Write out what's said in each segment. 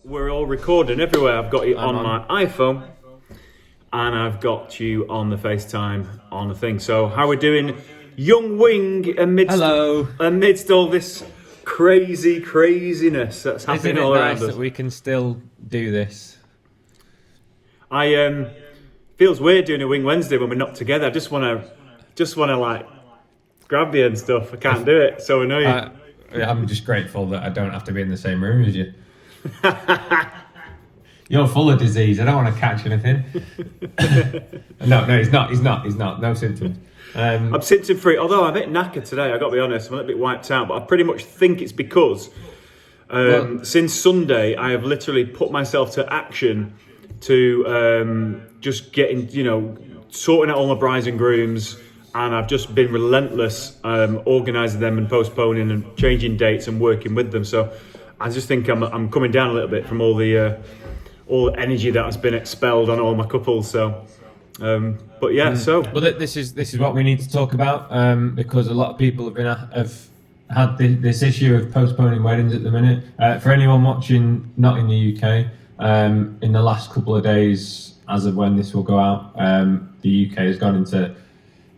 we're all recording everywhere. I've got you on on. my iPhone, and I've got you on the FaceTime on the thing. So how we doing, young wing, amidst all this craziness that's happening all around us? Isn't it nice that we can still do this? Feels weird doing a Wing Wednesday when we're not together. I just want to like grab you and stuff. I can't do it. So annoying. I'm just grateful that I don't have to be in the same room as you. You're full of disease. I don't want to catch anything. No, he's not. No symptoms. I'm symptom free, although I'm a bit knackered today. I got to be honest. I'm a little bit wiped out, but I pretty much think it's because since Sunday I have literally put myself to action to just getting, sorting out all my brides and grooms, and I've just been relentless organising them and postponing and changing dates and working with them. So I just think I'm coming down a little bit from all the energy that has been expelled on all my couples. So, but yeah. So, well, this is what we need to talk about because a lot of people have had this issue of postponing weddings at the minute. For anyone watching not in the UK, in the last couple of days, as of when this will go out, the UK has gone into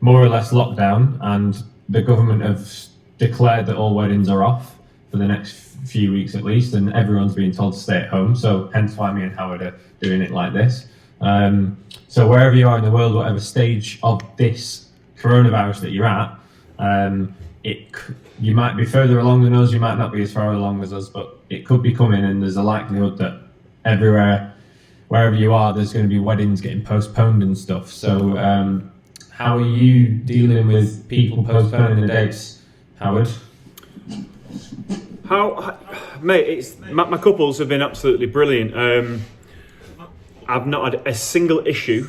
more or less lockdown, and the government have declared that all weddings are off for the next few weeks at least, and everyone's being told to stay at home. So hence why me and Howard are doing it like this. So wherever you are in the world, whatever stage of this coronavirus that you're at, you might be further along than us, you might not be as far along as us, but it could be coming, and there's a likelihood that everywhere, wherever you are, there's going to be weddings getting postponed and stuff. So how are you dealing with people postponing the dates, Howard? Mate, my couples have been absolutely brilliant. I've not had a single issue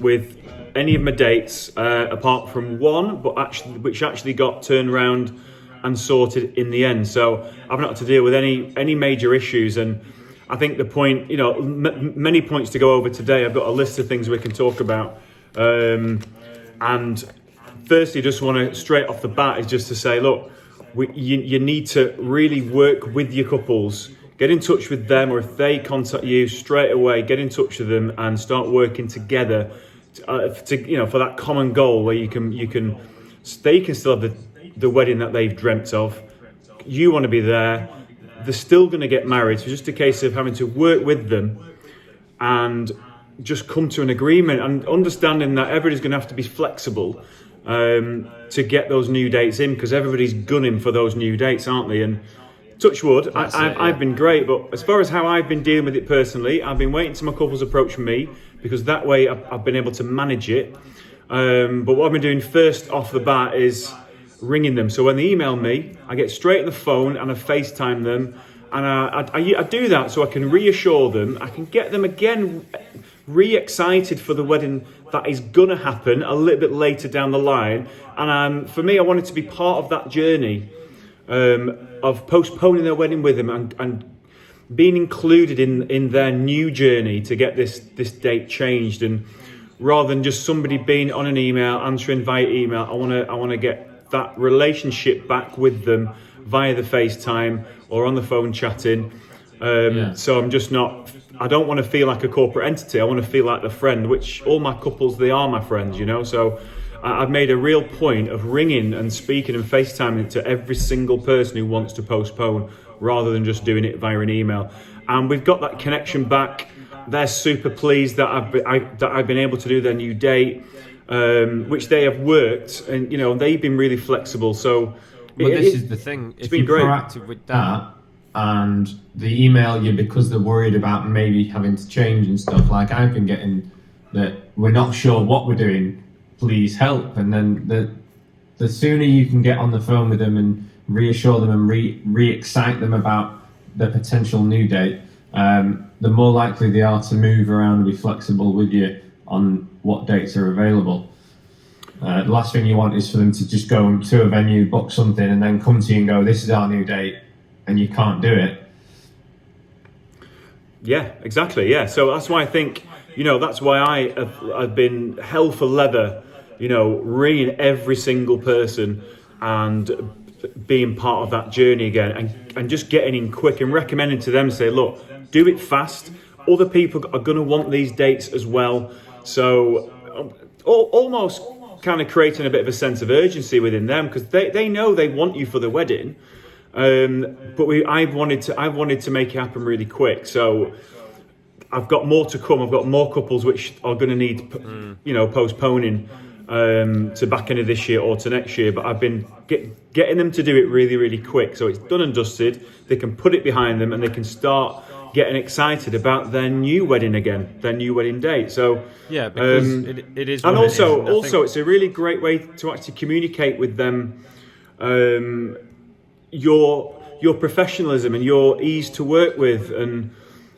with any of my dates apart from one, which actually got turned around and sorted in the end. So I've not had to deal with any major issues. And I think the point, many points to go over today. I've got a list of things we can talk about. And firstly, just want to straight off the bat is just to say, look, you need to really work with your couples, get in touch with them, or if they contact you straight away, get in touch with them and start working together for that common goal where they can still have the wedding that they've dreamt of. You want to be there. They're still going to get married. So it's just a case of having to work with them and just come to an agreement and understanding that everybody's going to have to be flexible to get those new dates in, because everybody's gunning for those new dates, aren't they? And touch wood, I've been great, but as far as how I've been dealing with it personally, I've been waiting till my couples approach me, because that way I've been able to manage it. But what I've been doing first off the bat is ringing them. So when they email me, I get straight on the phone and I FaceTime them, and I do that so I can reassure them. I can get them again re-excited for the wedding that is going to happen a little bit later down the line. And for me, I wanted to be part of that journey of postponing their wedding with them and being included in their new journey to get this date changed. And rather than just somebody being on an email, answering via email, I want to get that relationship back with them via the FaceTime or on the phone chatting. So I don't want to feel like a corporate entity. I want to feel like the friend, which all my couples, they are my friends, So I've made a real point of ringing and speaking and FaceTiming to every single person who wants to postpone, rather than just doing it via an email. And we've got that connection back. They're super pleased that I've been able to do their new date, which they have worked, and they've been really flexible. So, this is the thing. If you're proactive with that, and they email you because they're worried about maybe having to change and stuff, like I've been getting that we're not sure what we're doing, please help. And then the sooner you can get on the phone with them and reassure them and re-excite them about the potential new date, the more likely they are to move around and be flexible with you on what dates are available. The last thing you want is for them to just go to a venue, book something, and then come to you and go, this is our new date, and you can't do it. Yeah, exactly. Yeah. So that's why I think, that's why I've been hell for leather, ringing every single person and being part of that journey again, and just getting in quick and recommending to them, say, look, do it fast. Other people are going to want these dates as well. So almost kind of creating a bit of a sense of urgency within them, because they know they want you for the wedding. But I've wanted to make it happen really quick. So I've got more to come. I've got more couples which are going to need, postponing to back end of this year or to next year. But I've been getting them to do it really, really quick. So it's done and dusted. They can put it behind them and they can start getting excited about their new wedding again, their new wedding date. So yeah, because it is. And also, it's a really great way to actually communicate with them your professionalism and your ease to work with, and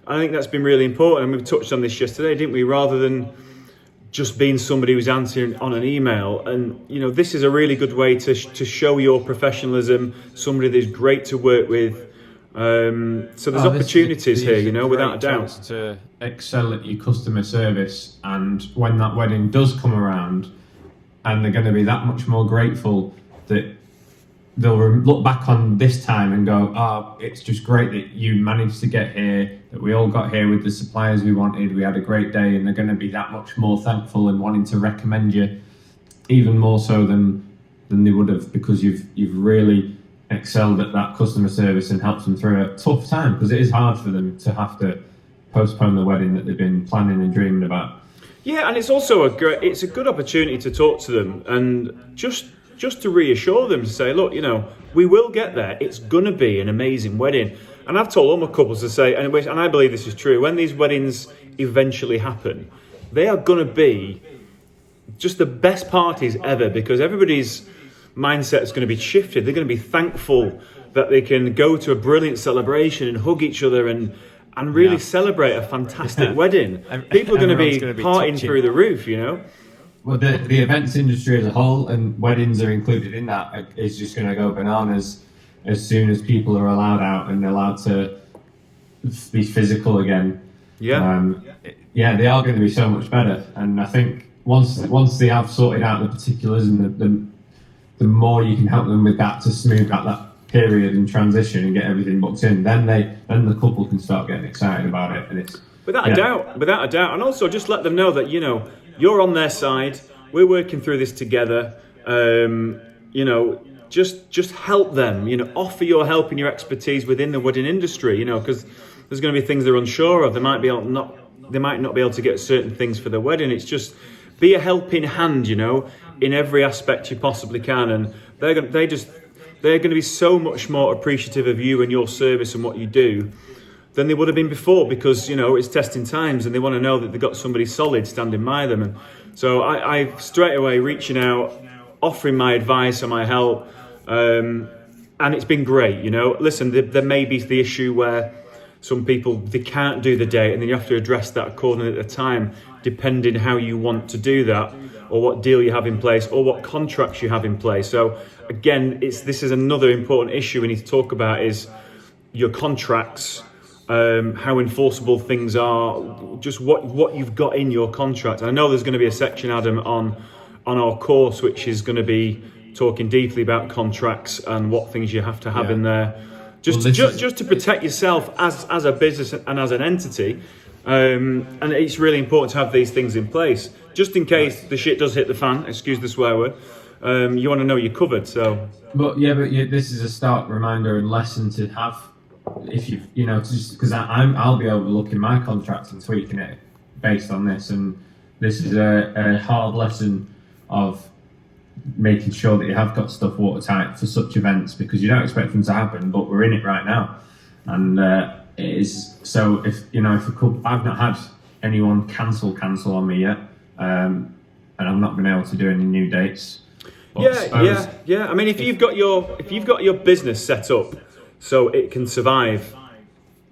I think that's been really important. And we touched on this yesterday, didn't we? Rather than just being somebody who's answering on an email, and this is a really good way to show your professionalism. Somebody that's great to work with. So there's opportunities here, without a doubt. To excel at your customer service, and when that wedding does come around, and they're going to be that much more grateful that they'll look back on this time and go, "Oh, it's just great that you managed to get here, that we all got here with the suppliers we wanted, we had a great day," and they're going to be that much more thankful and wanting to recommend you even more so than they would have, because you've really excelled at that customer service and helped them through a tough time, because it is hard for them to have to postpone the wedding that they've been planning and dreaming about. Yeah, and it's also a good opportunity to talk to them and just to reassure them, to say, look, we will get there. It's going to be an amazing wedding. And I've told all my couples to say, and I believe this is true, when these weddings eventually happen, they are going to be just the best parties ever, because everybody's mindset is going to be shifted. They're going to be thankful that they can go to a brilliant celebration and hug each other and really celebrate a fantastic wedding. People are going to be partying through the roof, Well, the events industry as a whole, and weddings are included in that, is just going to go bananas as soon as people are allowed out and allowed to be physical again. Yeah. They are going to be so much better. And I think once they have sorted out the particulars and the more you can help them with that to smooth out that period and transition and get everything booked in, then the couple can start getting excited about it. And it's without a doubt. And also just let them know that, you're on their side. We're working through this together. Just help them, offer your help and your expertise within the wedding industry, because there's going to be things they're unsure of. They might not be able to get certain things for their wedding. It's just be a helping hand, in every aspect you possibly can. And they're going to be so much more appreciative of you and your service and what you do than they would have been before, because it's testing times and they want to know that they've got somebody solid standing by them. And so I straight away reaching out, offering my advice and my help, and it's been great. Listen, there may be the issue where some people, they can't do the date, and then you have to address that accordingly at the time, depending how you want to do that, or what deal you have in place, or what contracts you have in place. So again, this is another important issue we need to talk about, is your contracts, how enforceable things are, just what you've got in your contract. I know there's going to be a section, Adam, on our course, which is going to be talking deeply about contracts and what things you have to have in there, just to protect yourself as a business and as an entity. And it's really important to have these things in place, just in case the shit does hit the fan, excuse the swear word. You want to know you're covered. So but this is a stark reminder and lesson to have, if just because I'll be overlooking my contract and tweaking it based on this, and this is a hard lesson of making sure that you have got stuff watertight for such events, because you don't expect them to happen, but we're in it right now. And it is, so if a couple, I've not had anyone cancel on me yet, and I've not been able to do any new dates. Yeah. I mean, if you've got your business set up so it can survive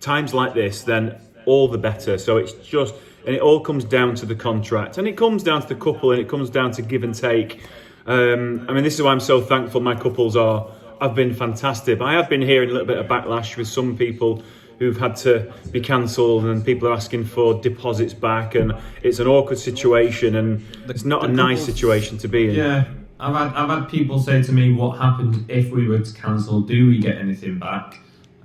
times like this, then all the better. So it's just, and it all comes down to the contract, and it comes down to the couple, and it comes down to give and take. I mean, this is why I'm so thankful my couples have been fantastic. I have been hearing a little bit of backlash with some people who've had to be cancelled, and people are asking for deposits back, and it's an awkward situation, and it's not a nice situation to be in. Yeah, I've had people say to me, what happens if we were to cancel? Do we get anything back?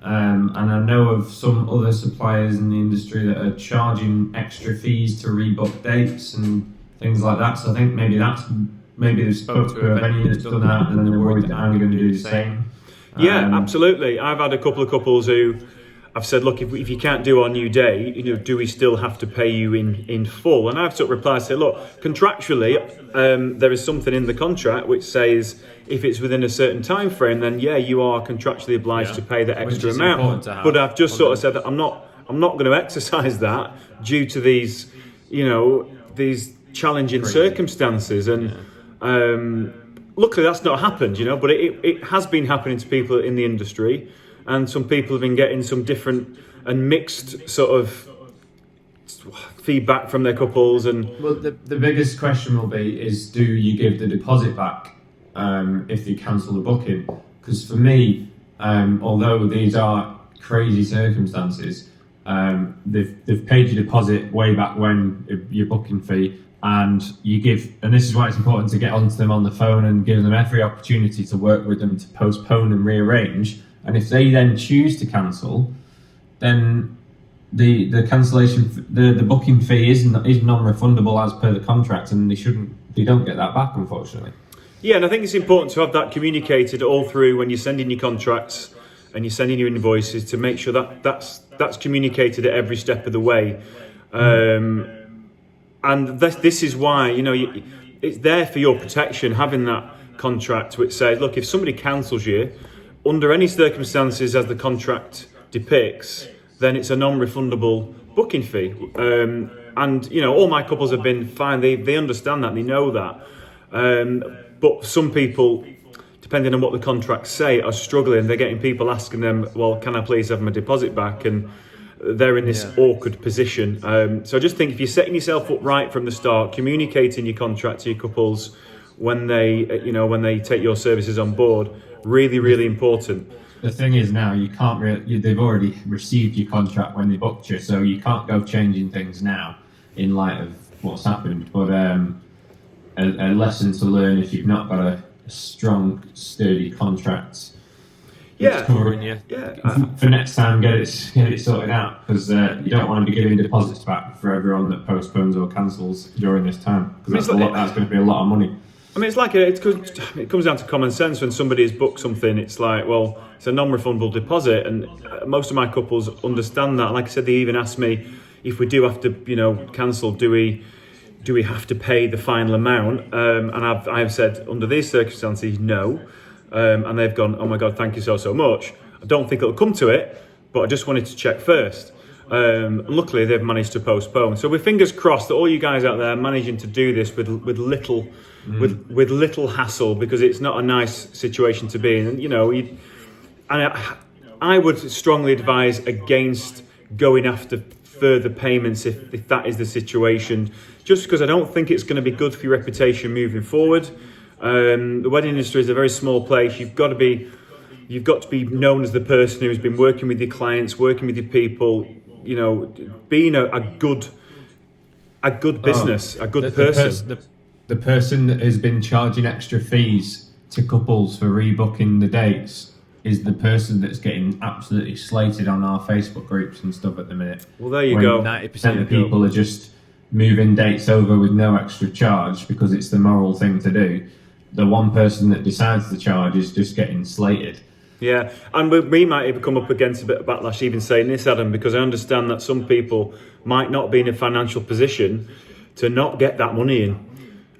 And I know of some other suppliers in the industry that are charging extra fees to rebook dates and things like that. So I think maybe they've spoke to a venue that's done that, and they're worried that I'm going to do the same. Yeah, absolutely. I've had a couple of couples who I've said, look, if you can't do our new day, do we still have to pay you in full? And I've sort of replied, say, look, contractually, there is something in the contract which says if it's within a certain time frame, then yeah, you are contractually obliged to pay the extra amount. But I've just sort of said that I'm not going to exercise that due to these challenging circumstances. And luckily that's not happened, but it has been happening to people in the industry. And some people have been getting some different and mixed sort of feedback from their couples. And well, the biggest question will be is, do you give the deposit back if you cancel the booking? Because for me, although these are crazy circumstances, they've paid your deposit way back when, your booking fee, and this is why it's important to get onto them on the phone and give them every opportunity to work with them to postpone and rearrange. And if they then choose to cancel, then the cancellation, the booking fee is non-refundable as per the contract, and they don't get that back, unfortunately. Yeah, and I think it's important to have that communicated all through when you're sending your contracts and you're sending your invoices, to make sure that that's communicated at every step of the way. And this is why it's there for your protection, having that contract which says, look, if somebody cancels you under any circumstances as the contract depicts, then it's a non-refundable booking fee. And all my couples have been fine. They understand that, they know that. But some people, depending on what the contracts say, are struggling. They're getting people asking them, well, can I please have my deposit back? And they're in this awkward position. So I just think if you're setting yourself up right from the start, communicating your contract to your couples when they take your services on board, really, really important. The thing is now, you can't they've already received your contract when they booked you, so you can't go changing things now in light of what's happened. But a lesson to learn if you've not got a strong, sturdy contract. For next time, get it sorted out, because you don't want to be giving deposits back for everyone that postpones or cancels during this time, because that's going to be a lot of money. I mean, it's like it comes down to common sense. When somebody has booked something, it's like, well, it's a non-refundable deposit, and most of my couples understand that. Like I said, they even ask me if we do have to, cancel, do we have to pay the final amount? And I have said under these circumstances, no. And they've gone, oh my God, thank you so much. I don't think it'll come to it, but I just wanted to check first. Luckily, they've managed to postpone. So we're fingers crossed that all you guys out there are managing to do this with little hassle, because it's not a nice situation to be in. And I would strongly advise against going after further payments if that is the situation, just because I don't think it's going to be good for your reputation moving forward. The wedding industry is a very small place. You've got to be known as the person who's been working with your clients, working with your people, being a good business, a good person. The person that has been charging extra fees to couples for rebooking the dates is the person that's getting absolutely slated on our Facebook groups and stuff at the minute. Well, there you go. 90% of people are just moving dates over with no extra charge because it's the moral thing to do. The one person that decides to charge is just getting slated. Yeah, and we might even come up against a bit of backlash even saying this, Adam, because I understand that some people might not be in a financial position to not get that money in.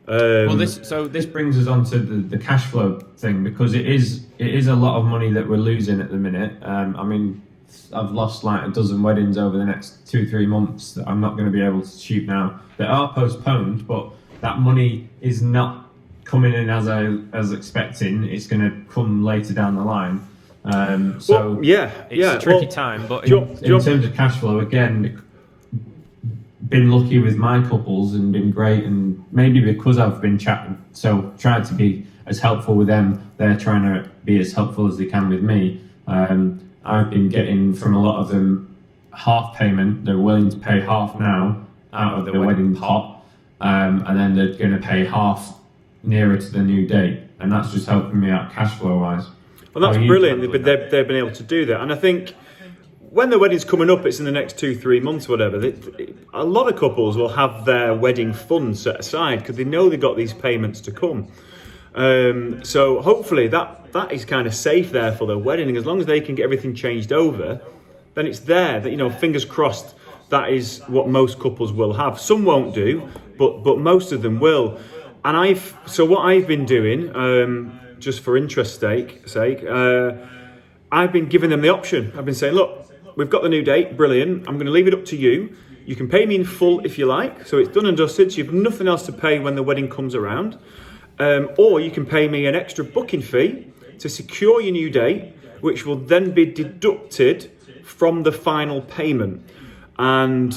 This brings us on to the cash flow thing, because it is a lot of money that we're losing at the minute. I've lost like a dozen weddings over the next 2-3 months that I'm not going to be able to shoot now. They are postponed, but that money is not coming in as expecting. It's going to come later down the line. It's a tricky time. But in terms of cash flow, again, been lucky with my couples and been great, and maybe because I've been tried to be as helpful with them, they're trying to be as helpful as they can with me. I've been getting from a lot of them half payment. They're willing to pay half now out of the wedding pot, and then they're going to pay half nearer to the new date, and that's just helping me out cash flow wise. Well, that's brilliant. They've been able to do that, and I think when the wedding's coming up, it's in the next 2-3 months, whatever. A lot of couples will have their wedding fund set aside because they know they've got these payments to come. So hopefully that is kind of safe there for their wedding, and as long as they can get everything changed over, then it's there. That fingers crossed. That is what most couples will have. Some won't do, but most of them will. And what I've been doing, just for interest's sake, I've been giving them the option. I've been saying, look, we've got the new date, brilliant. I'm going to leave it up to you. You can pay me in full if you like. So it's done and dusted. So you've nothing else to pay when the wedding comes around. Or you can pay me an extra booking fee to secure your new date, which will then be deducted from the final payment. And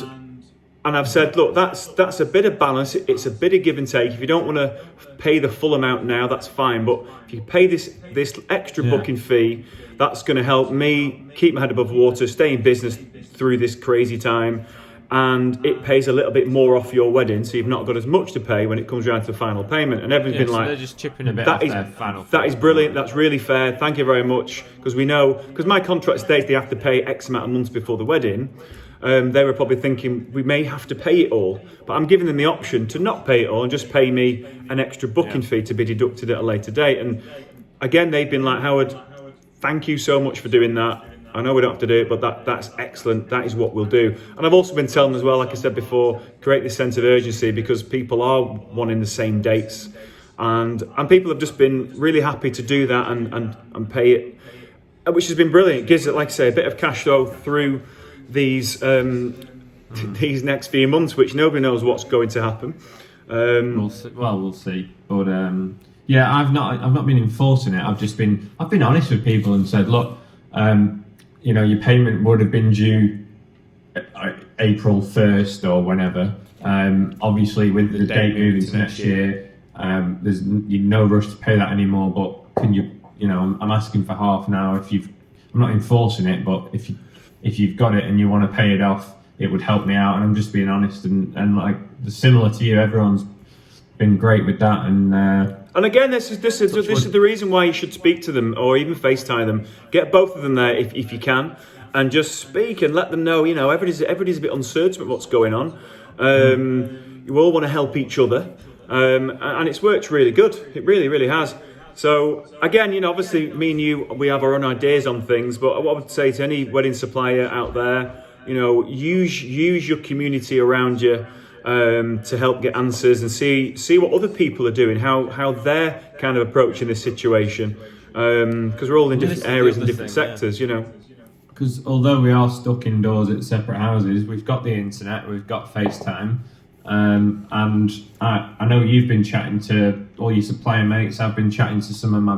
I've said, look, that's a bit of balance. It's a bit of give and take. If you don't want to pay the full amount now, that's fine. But if you pay this extra booking fee, that's going to help me keep my head above water, stay in business through this crazy time. And it pays a little bit more off your wedding, so you've not got as much to pay when it comes around to the final payment. And everyone's been like, they're just chipping a bit off their final payment. That is brilliant. That's really fair. Thank you very much. Because we know, because my contract states they have to pay X amount of months before the wedding. They were probably thinking we may have to pay it all, but I'm giving them the option to not pay it all and just pay me an extra booking fee to be deducted at a later date. And again, they've been like, Howard, thank you so much for doing that. I know we don't have to do it, but that's excellent. That is what we'll do. And I've also been telling them as well, like I said before, create this sense of urgency because people are wanting the same dates. And people have just been really happy to do that and pay it, which has been brilliant. It gives it, like I say, a bit of cash flow through these next few months, which nobody knows what's going to happen. We'll see. But I've not been enforcing it. I've been honest with people and said, look, your payment would have been due April 1st or whenever. Obviously, with the date moving to next year, there's no rush to pay that anymore. But can you? I'm asking for half now. I'm not enforcing it, but if you've got it and you want to pay it off, it would help me out. And I'm just being honest and like similar to you, everyone's been great with that. And again, this is the reason why you should speak to them or even FaceTime them. Get both of them there if you can, and just speak and let them know. Everybody's a bit uncertain about what's going on. You all want to help each other, and it's worked really good. It really, really has. So again, obviously, me and you, we have our own ideas on things. But what I would say to any wedding supplier out there, use your community around you. To help get answers and see what other people are doing, how they're kind of approaching this situation, because we're all in different areas and different sectors, Because although we are stuck indoors at separate houses, we've got the internet, we've got FaceTime, and I know you've been chatting to all your supplier mates. I've been chatting to some of my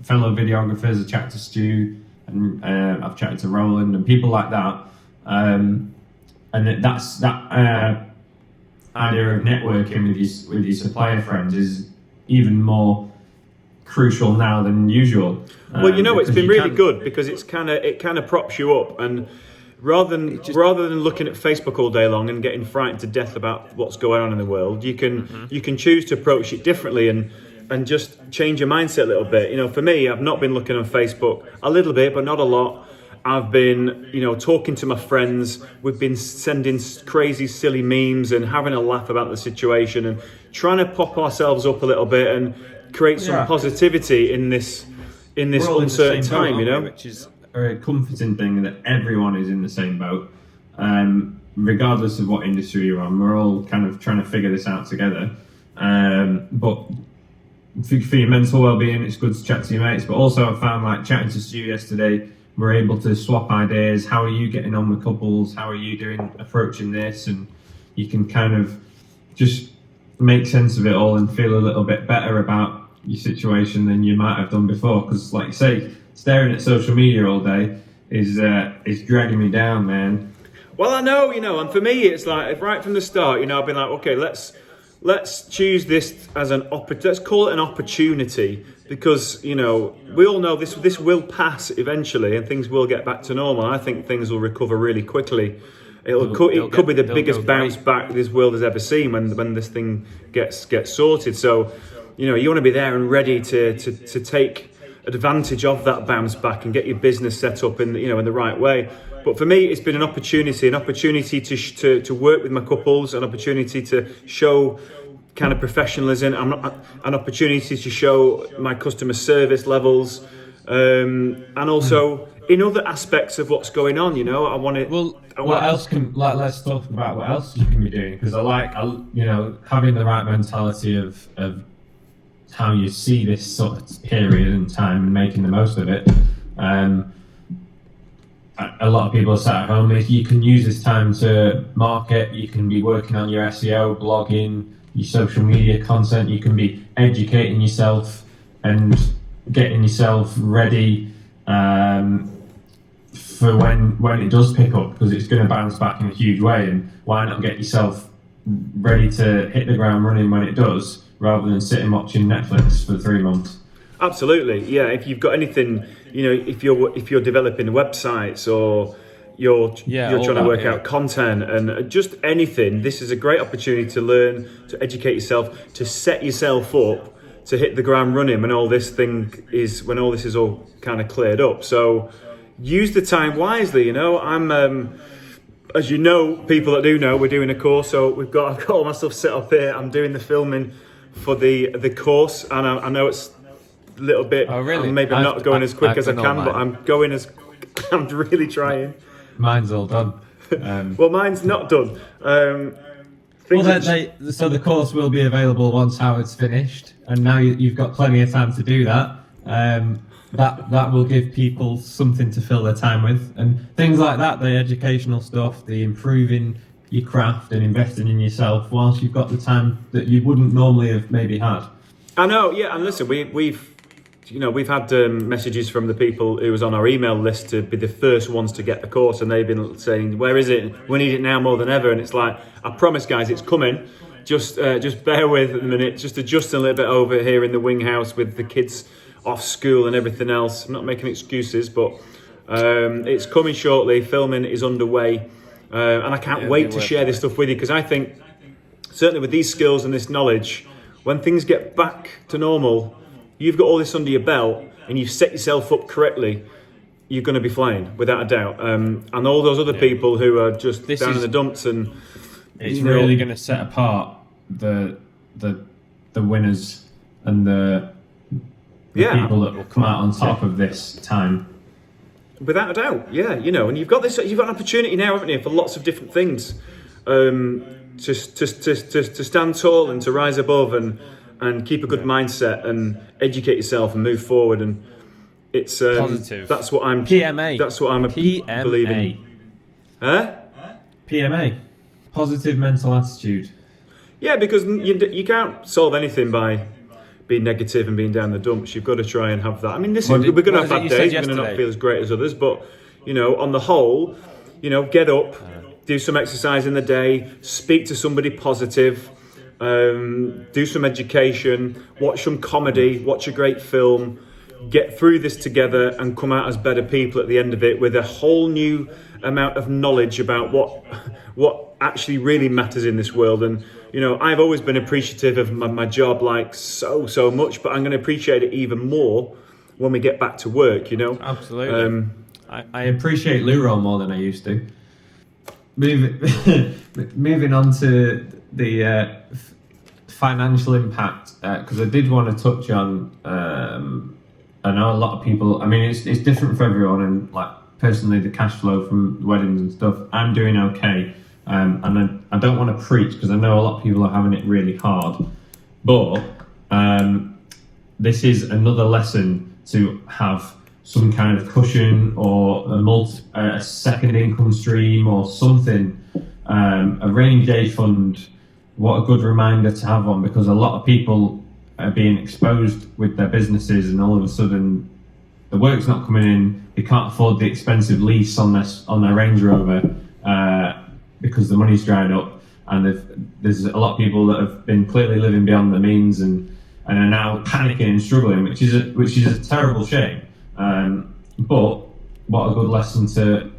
fellow videographers. I chatted to Stu, and I've chatted to Roland and people like that, and that's that. Idea of networking with your supplier friends is even more crucial now than usual. Well, it's been really good because it kind of props you up, and rather than looking at Facebook all day long and getting frightened to death about what's going on in the world, you can choose to approach it differently and just change your mindset a little bit. For me, I've not been looking on Facebook a little bit, but not a lot. I've been, talking to my friends. We've been sending crazy, silly memes and having a laugh about the situation and trying to pop ourselves up a little bit and create some positivity in this uncertain time, which is a comforting thing that everyone is in the same boat, regardless of what industry you're on. We're all kind of trying to figure this out together. But for your mental well-being, it's good to chat to your mates. But also, I found like chatting to Stu yesterday. We're able to swap ideas. How are you getting on with couples? How are you approaching this? And you can kind of just make sense of it all and feel a little bit better about your situation than you might have done before. Because, like you say, staring at social media all day is dragging me down, man. Well, I know, and for me, it's like right from the start, I've been like, okay, let's choose this as let's call it an opportunity. Because, we all know this will pass eventually and things will get back to normal. I think things will recover really quickly. It could be the biggest bounce back this world has ever seen when this thing gets sorted. So, you want to be there and ready to take advantage of that bounce back and get your business set up in the right way. But for me, it's been an opportunity to work with my couples, an opportunity to show kind of professionalism, an opportunity to show my customer service levels, and also in other aspects of what's going on. I want to. Well, what else can let's talk about what else you can be doing, because I having the right mentality of how you see this sort of period and time and making the most of it. A lot of people are sat at home. You can use this time to market. You can be working on your SEO, blogging, your social media content. You can be educating yourself and getting yourself ready for when it does pick up, because it's going to bounce back in a huge way. And why not get yourself ready to hit the ground running when it does, rather than sitting watching Netflix for 3 months? Absolutely, yeah. If you've got anything, if you're developing websites, or you're trying to work out content and just anything, this is a great opportunity to learn, to educate yourself, to set yourself up to hit the ground running when all this is all kind of cleared up. So use the time wisely. I'm as you know, people that do know, we're doing a course, so I've got all my stuff set up here. I'm doing the filming for the course, and I know it's a little bit. Oh, really? Maybe I'm not going as quick as I can, but I'm really trying. Mine's all done. Well, mine's not done. So the course will be available once Howard's finished, and now you've got plenty of time to do that. That will give people something to fill their time with, and things like that, the educational stuff, the improving your craft and investing in yourself, whilst you've got the time that you wouldn't normally have maybe had. I know, yeah, and listen, we've had messages from the people who was on our email list to be the first ones to get the course, and they've been saying, "Where is it? We need it now more than ever." And it's like, I promise, guys, it's coming. Just bear with a minute. Just adjusting a little bit over here in the wing house with the kids off school and everything else. I'm not making excuses, but it's coming shortly. Filming is underway, and I can't wait to share this stuff with you, because I think certainly with these skills and this knowledge, when things get back to normal, you've got all this under your belt and you've set yourself up correctly, you're going to be flying without a doubt. And all those other people who are just down in the dumps, and it's really going to set apart the winners and the people that will come out on top of this time. Without a doubt, yeah. And you've got an opportunity now, haven't you, for lots of different things, to stand tall and to rise above and keep a good mindset and educate yourself and move forward. And it's positive. That's what I'm. PMA. That's what I'm believing. Huh? PMA. Positive mental attitude. Yeah, because you can't solve anything by being negative and being down the dumps. You've got to try and have that. I mean, listen, we're going to have bad days. We're going to not feel as great as others, but on the whole, get up, do some exercise in the day, speak to somebody positive. Do some education, watch some comedy, watch a great film, get through this together and come out as better people at the end of it, with a whole new amount of knowledge about what actually really matters in this world. And I've always been appreciative of my job, like so much, but I'm going to appreciate it even more when we get back to work. Absolutely. I appreciate Luro more than I used to. Moving on to the financial impact, because I did want to touch on. I know a lot of people. I mean, it's different for everyone, and like personally, the cash flow from weddings and stuff, I'm doing okay, and I don't want to preach, because I know a lot of people are having it really hard, but this is another lesson to have some kind of cushion or a second income stream or something, a rainy day fund. What a good reminder to have on, because a lot of people are being exposed with their businesses, and all of a sudden the work's not coming in. They can't afford the expensive lease on their Range Rover because the money's dried up, and there's a lot of people that have been clearly living beyond their means and are now panicking and struggling, which is a terrible shame. But what a good lesson to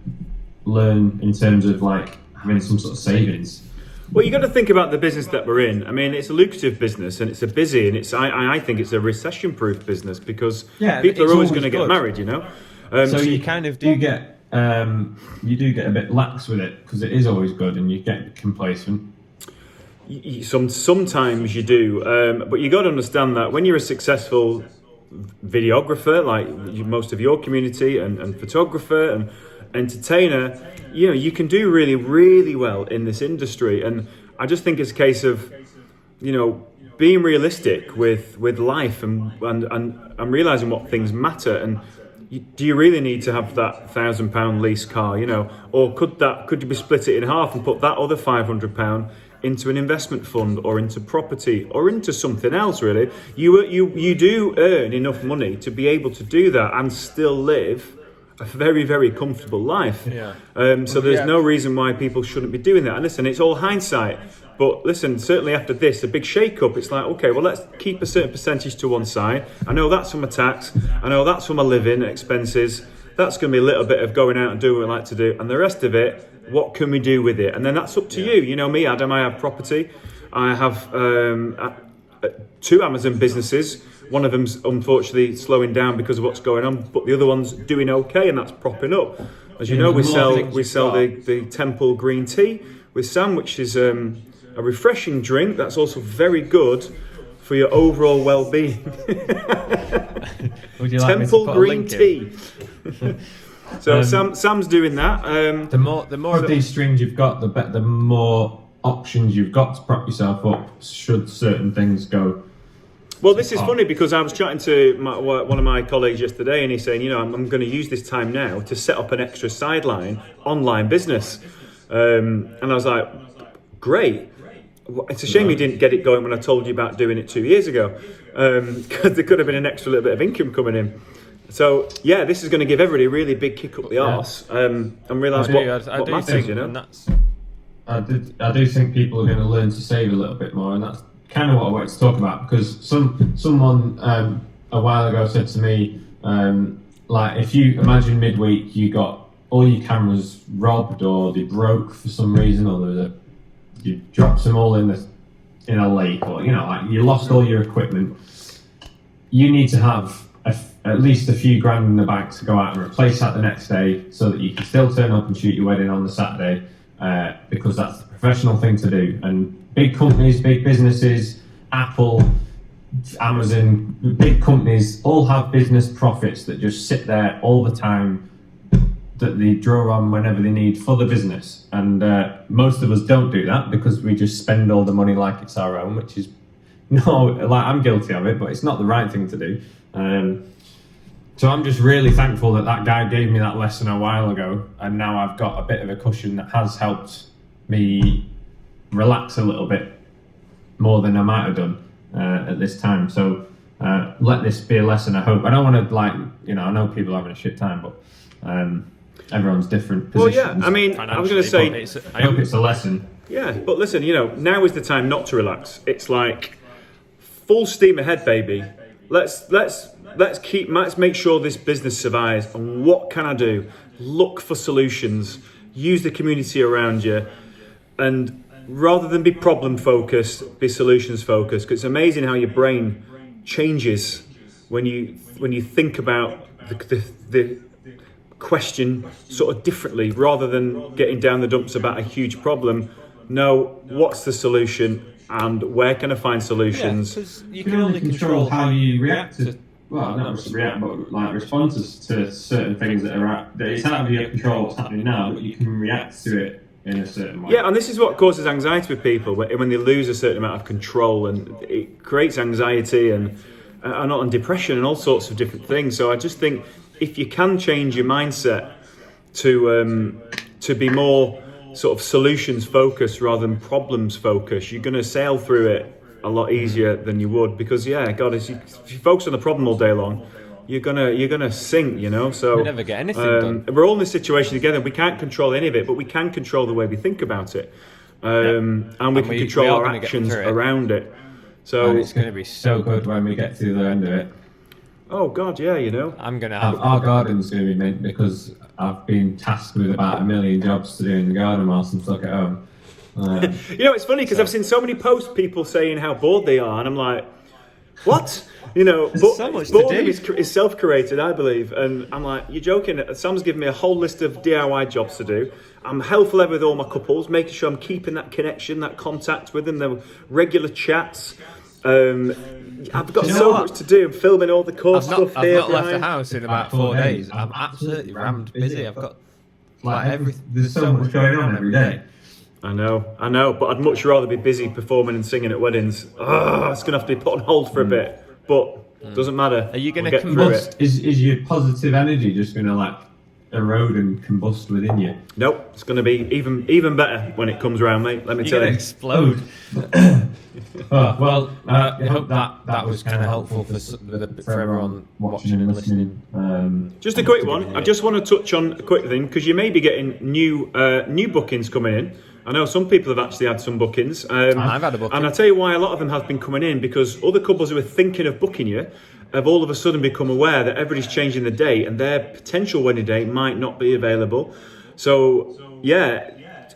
learn in terms of like having some sort of savings. Well, you got to think about the business that we're in. I mean, it's a lucrative business, and it's a busy, and I think it's a recession-proof business because people are always going to get married, you know. So you kind of do get you do get a bit lax with it because it is always good, and you get complacent. Sometimes you do, but you got to understand that when you're a successful videographer, like most of your community, and photographer and entertainer, you know, you can do really, really well in this industry. And I just think it's a case of, you know, being realistic with life and realizing what things matter. And do you really need to have that £1,000 lease car, you know, or could you split it in half and put that other £500 into an investment fund or into property or into something else? Really, you do earn enough money to be able to do that and still live a very, very comfortable life. So there's no reason why people shouldn't be doing that. And listen, it's all hindsight. But listen, certainly after this, a big shake-up, it's like, okay, well, let's keep a certain percentage to one side. I know that's for my tax. I know that's for my living expenses. That's going to be a little bit of going out and doing what I like to do. And the rest of it, what can we do with it? And then that's up to you. You know me, Adam, I have property. I have 2 Amazon businesses. One of them's unfortunately slowing down because of what's going on, but the other one's doing okay, and that's propping up. As you know, we sell the Temple green tea with Sam, which is a refreshing drink that's also very good for your overall well-being. Would you like Temple me to put green tea. So Sam's doing that. The more of these strings you've got, the more options you've got to prop yourself up should certain things go. Well, this is funny because I was chatting to one of my colleagues yesterday, and he's saying, you know, I'm going to use this time now to set up an extra sideline online business. And I was like, great. It's a shame you didn't get it going when I told you about doing it 2 years ago, because there could have been an extra little bit of income coming in. So yeah, this is going to give everybody a really big kick up the arse, and realise what matters, you know. I do think people are going to learn to save a little bit more, and that's kind of what I wanted to talk about, because someone a while ago said to me, like, if you imagine midweek you got all your cameras robbed or they broke for some reason, or you dropped them all in a lake, or, you know, like, you lost all your equipment, you need to have at least a few grand in the bank to go out and replace that the next day, so that you can still turn up and shoot your wedding on the Saturday, because that's the professional thing to do. And big companies, big businesses, Apple, Amazon, big companies all have business profits that just sit there all the time, that they draw on whenever they need for the business. And most of us don't do that because we just spend all the money like it's our own, which is, I'm guilty of it, but it's not the right thing to do. So I'm just really thankful that guy gave me that lesson a while ago, and now I've got a bit of a cushion that has helped me relax a little bit more than I might have done at this time. So let this be a lesson, I hope. I don't want to, I know people are having a shit time, but everyone's different positions. Well, yeah, I mean, I was going to say, I hope it's a lesson. Yeah, but listen, now is the time not to relax. It's like full steam ahead, baby. Let's make sure this business survives. And what can I do? Look for solutions. Use the community around you, and rather than be problem focused, be solutions focused. Because it's amazing how your brain changes when you think about the question sort of differently, rather than getting down the dumps about a huge problem. No, what's the solution, and where can I find solutions? Because you can only control how you react to. Well, not just react, but like responses to certain things that it's out of your control what's happening now, but you can react to it in a certain way. Yeah, and this is what causes anxiety with people when they lose a certain amount of control, and it creates anxiety and depression and all sorts of different things. So I just think if you can change your mindset to be more sort of solutions focused rather than problems focused, you're going to sail through it a lot easier than you would, because if you focus on the problem all day long, you're gonna sink, So we never get anything done. We're all in this situation together. We can't control any of it, but we can control the way we think about it, and we can control our actions around it. So and it's going to be so good when we get to the end of it. Oh God, yeah, I'm gonna have our garden's going to be mint, because I've been tasked with about 1 million jobs to do in the garden whilst I'm stuck at home. You know, it's funny because I've seen so many posts, people saying how bored they are, and I'm like, what? You know, but so much to do. Is self-created, I believe, and I'm like, you're joking. Sam's given me a whole list of DIY jobs to do. I'm helpful ever with all my couples, making sure I'm keeping that connection, that contact with them, the regular chats. I've got so much to do. I'm filming all the course stuff here. I've not left the house in about 4 days. I'm absolutely rammed busy. I've got everything. There's so much going on every day. I know, but I'd much rather be busy performing and singing at weddings. It's going to have to be put on hold for a bit, but it doesn't matter. Are you going to combust? Is your positive energy just going to erode and combust within you? Nope, it's going to be even better when it comes around, mate. Let me tell you. Explode. I hope that was kind of helpful for everyone watching and listening. Just a quick one. I just want to touch on a quick thing because you may be getting new bookings coming in. I know some people have actually had some bookings. I've had a booking. And I'll tell you why a lot of them have been coming in, because other couples who are thinking of booking you have all of a sudden become aware that everybody's changing the date and their potential wedding date might not be available. So, yeah.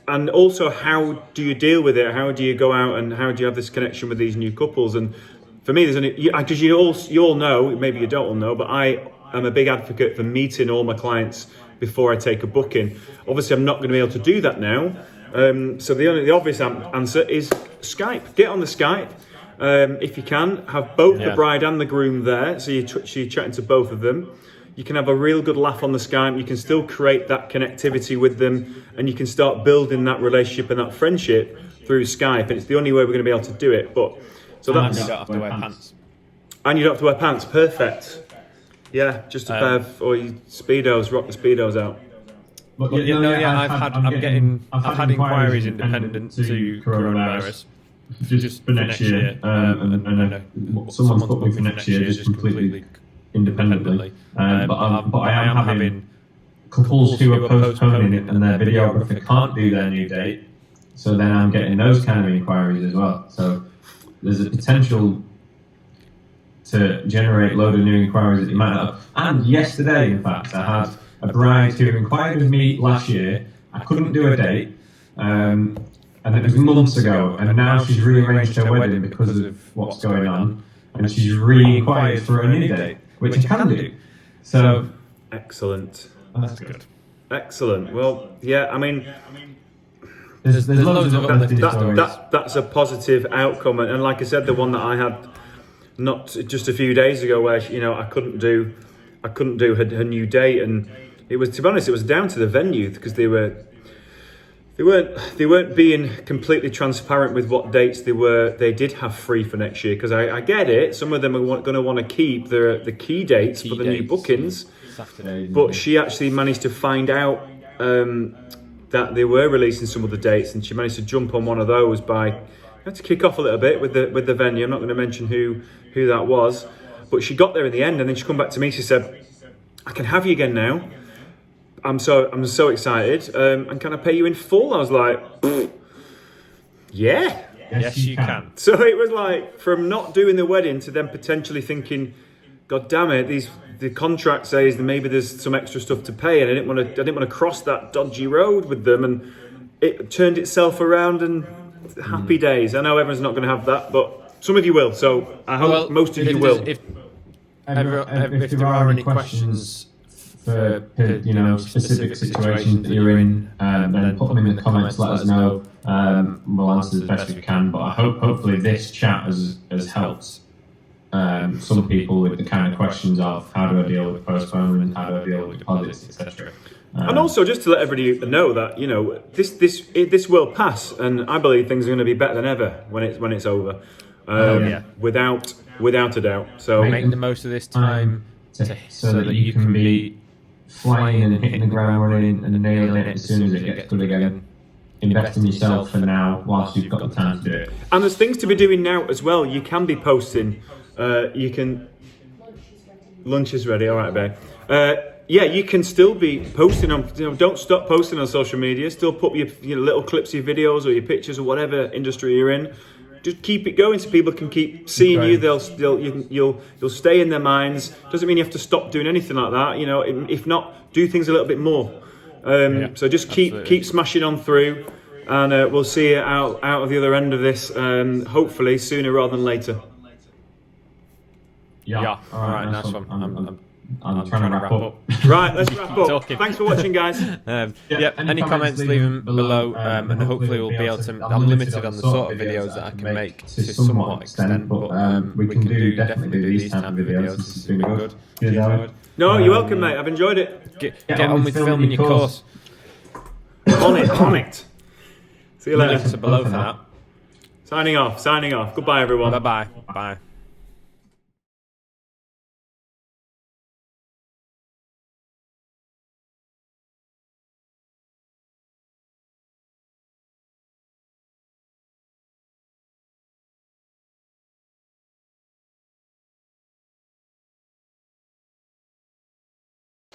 And also, how do you deal with it? How do you go out and how do you have this connection with these new couples? And for me, because you all know, maybe you don't all know, but I am a big advocate for meeting all my clients before I take a booking. Obviously, I'm not going to be able to do that now. So the obvious answer is Skype. Get on the Skype if you can. Have both the bride and the groom there, so you're chatting to both of them. You can have a real good laugh on the Skype. You can still create that connectivity with them, and you can start building that relationship and that friendship through Skype. And it's the only way we're going to be able to do it. But so that's. And you don't have to wear pants. And you don't have to wear pants. Perfect. Yeah, just a pair of or your speedos. Rock the speedos out. But I've had inquiries independent to coronavirus just for next year, and someone's put me for next year just completely independently. But I am having couples who are postponing it, and their videographer can't do their new date. So then I'm getting those kind of inquiries as well. So there's a potential to generate a load of new inquiries that you might not have. And yesterday, in fact, I had a bride who inquired with me last year. I couldn't do a date, and it was months ago, and now she's rearranged her wedding because of what's going on, and she's re-inquired for a new date, which I can do. So excellent. That's good. Excellent. Well, yeah, I mean, there's loads of uplifting stories. That's a positive outcome, and like I said, the one that I had not just a few days ago, where I couldn't do her new date, and it was, to be honest, it was down to the venue because they weren't being completely transparent with what dates they did have free for next year. Because I get it, some of them are going to want to keep the key dates for the new bookings. Saturdays, but she actually managed to find out that they were releasing some of the dates, and she managed to jump on one of those by had to kick off a little bit with the venue. I'm not going to mention who that was, but she got there in the end, and then she come back to me. She said, "I can have you again now. I'm so excited. And can I pay you in full?" I was like, "Yeah." Yes, you can. So it was like from not doing the wedding to then potentially thinking, "God damn it, the contract says that maybe there's some extra stuff to pay," and I didn't want to cross that dodgy road with them, and it turned itself around, and happy days. I know everyone's not going to have that, but some of you will. So I hope most of you will. If there are any questions for specific situations that you're in, then put them in the comments. Let us know. We'll answer as best we can. But I hopefully this chat has helped some people with the kind of questions of how do I deal with postponement, how do I deal with deposits, etc. And also just to let everybody know that this will pass, and I believe things are going to be better than ever when it's over, without a doubt. So make the most of this time so that you can be flying and hitting the ground running and nailing it as soon as it gets good again. Invest in yourself for now whilst you've got the time to do it. And there's things to be doing now as well. You can be posting. You can. Lunch is ready. All right, babe. Yeah, you can still be posting on. Don't stop posting on social media. Still put your little clips of your videos or your pictures or whatever industry you're in. Just keep it going so people can keep seeing you. You'll stay in their minds. Doesn't mean you have to stop doing anything like that. If not, do things a little bit more. So just keep smashing on through. and we'll see you out of the other end of this, hopefully sooner rather than later. Yeah. All right, nice one. I'm trying to wrap up. Right, let's wrap up. Talking. Thanks for watching, guys. Any comments, leave them below, and hopefully we'll be able to. I'm limited on the sort of videos that I can make to somewhat extent, but we can definitely do these type of videos. This has been good. No, you're welcome, mate. I've enjoyed it. Get on with filming your course. On it. See you later. Links are below for that. Signing off. Goodbye, everyone. Bye.